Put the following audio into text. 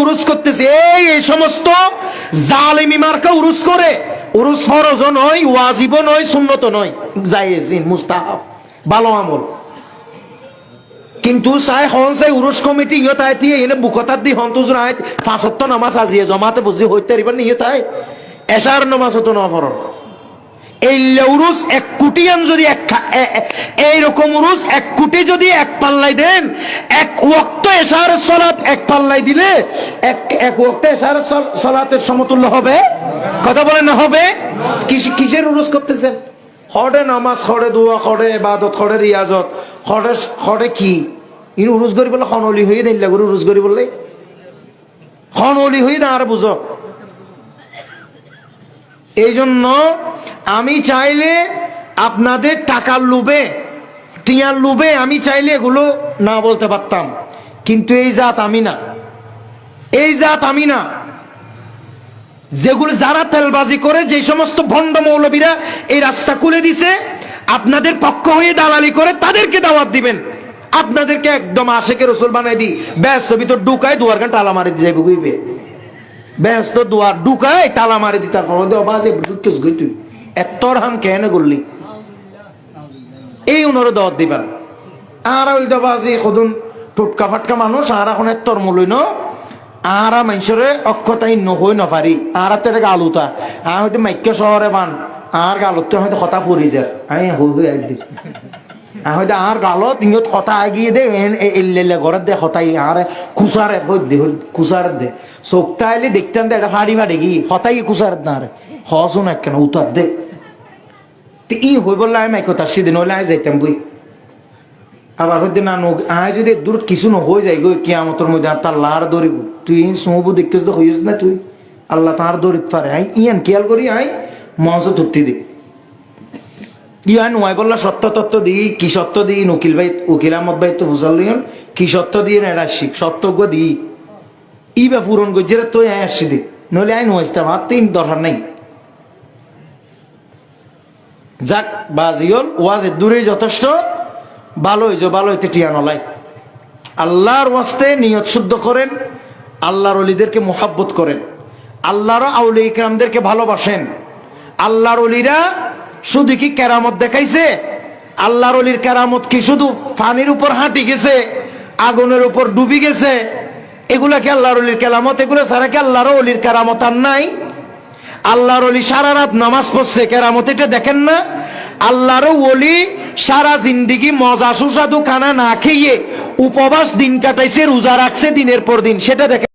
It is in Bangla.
উরুস করতেছে এই সমস্ত জালেমি মার্কা উরুস করে। উরুস ফরজ নয়, ওয়াজিব নয়, সুন্নত নয়, জায়েজ মুস্তাহাব ভালো আমল। কিন্তু চাই হন চাই উরুস কমিটি ইহত আইতি এনে বুকতার দি হন তুজুর আইত 5 ওয়াক্ত নামাজ আজিয়ে জমাতে বুঝি হইতে রিবার নিয়ত আই এশার নামাজ তো না ফরজ। এই উরুস 1 কোটিয়ান যদি এইরকম উরুস 1 কোটি যদি এক পাল্লাই দেন, 1 ওয়াক্ত এশার সালাত 1 পাল্লাই দিলে 1 ওয়াক্ত এশার সালাতের সমতুল্য হবে? কথা বলেন না হবে? কিসের উরুস করতেছেন? খড়ে নামাজ, খড়ে দোয়া, খড়ে ইবাদত, খড়ে রিয়াজত, খড়ে কি ইন উরুস করি বলে খনলি হয়ে দিল্লা করে উরুস করি বললে খনলি হয়ে না আর বুঝো। এই জন্য আমি চাইলে আপনাদের টাকার লোভে, টিয়ার লোভে আমি চাইলে এগুলো না বলতে পারতাম, কিন্তু এই জাত আমি না, এই জাত আমি না। যেগুলো যারা তেলবাজি করে, যে সমস্ত ভণ্ড মৌলবীরা এই রাস্তা খুলে দিছে, আপনাদের পক্ষ হয়ে দালালি করে, তাদেরকে দাওয়াত দিবেন। আপনাদেরকে একদম আশেকে রসুল বানাই দি ব্যস্ত ভিতর ঢুকায় দুয়ার গান তালা মারি দিয়ে যাইবে কইবে ব্যস্ত দুয়ার ঢুকায় তালা মারি দি তারপর বাজে ঢুকেস গই তুই এতর হাম কেন করলি এই উনারও দাওয়াত দিবেন। আর ওই বাজে কদুন টুটকা ফাটকা মানুষ আর এখন এতর মূলই ন আর মানুষের অক্ষতাই নহই নপারি আর তেরে গালুতা আর হয়তো মাইক্য শহরে বান আর গালত হয়তো কথা পড়ি যায় আমি হই একদিন হয়তো আর গালত ইঙ্গত কথা আগিয়ে দে এলে ঘরের দে হতাই আর কুসারে দে কুসার দে চোখটা এলে দেখতেন দে এটা ফাড়ি ফাড়ি কি হতাই কুসার না রে হসুন এক কেন উতার দে ই হই বললে আমি একতার সেদিন হইলে আমি যাইতাম বই আবার হইতে না আয় যদি দূর কিছু ন হয়ে যায় গো কিয়ামতের মধ্যে আর তার লার দৌড়িব তুই সমবু দেখছিস তো হইস না তুই আল্লাহ তার দৌড়িত পারে আই ইয়ান খেয়াল করি আই মঞ্চ ধরতে দি ইয়া নয় বললা সত্য তত্ত্ব দিই কি সত্য দিই উকিল ভাই উকিল আহমদ ভাই তো বুঝাল কি সত্য দিয়ে না শিখ সত্যজ্ঞ দিই ই বা পূরণ করছে তুই আয় আসছি দি নইলে আই নইসতাম আর তিন দরকার নাই। যাক বাজিওল ওয়াজ দূরে যথেষ্ট ভালো হয়েছে, ভালো হইতে টিয়া নলাই। আল্লাহর ওয়াস্তে নিয়ত শুদ্ধ করেন, আল্লাহর ওলিদেরকে মোহাব্বত করেন, আল্লাহর আউলিয়া ইকরামদেরকে ভালোবাসেন। আল্লাহর ওলিরা শুধু কি কেরামত দেখাইছে? আল্লাহর ওলির কেরামত কি শুধু পানির উপর হাঁটি গেছে, আগুনের উপর ডুবি গেছে? এগুলা কি আল্লাহর ওলির কেরামত? এগুলো ছাড়া কি আল্লাহর ওলির কেরামত আর নাই? আল্লাহর ওলি সারা রাত নামাজ পড়ছে, কেরামত এটা দেখেন না? আল্লাহর ওলি সারা জিন্দিগি মজা সুস্বাদু খানা না খেয়ে উপবাস দিন কাটাইছে, রোজা রাখছে দিনের পর দিন, সেটা দেখেন।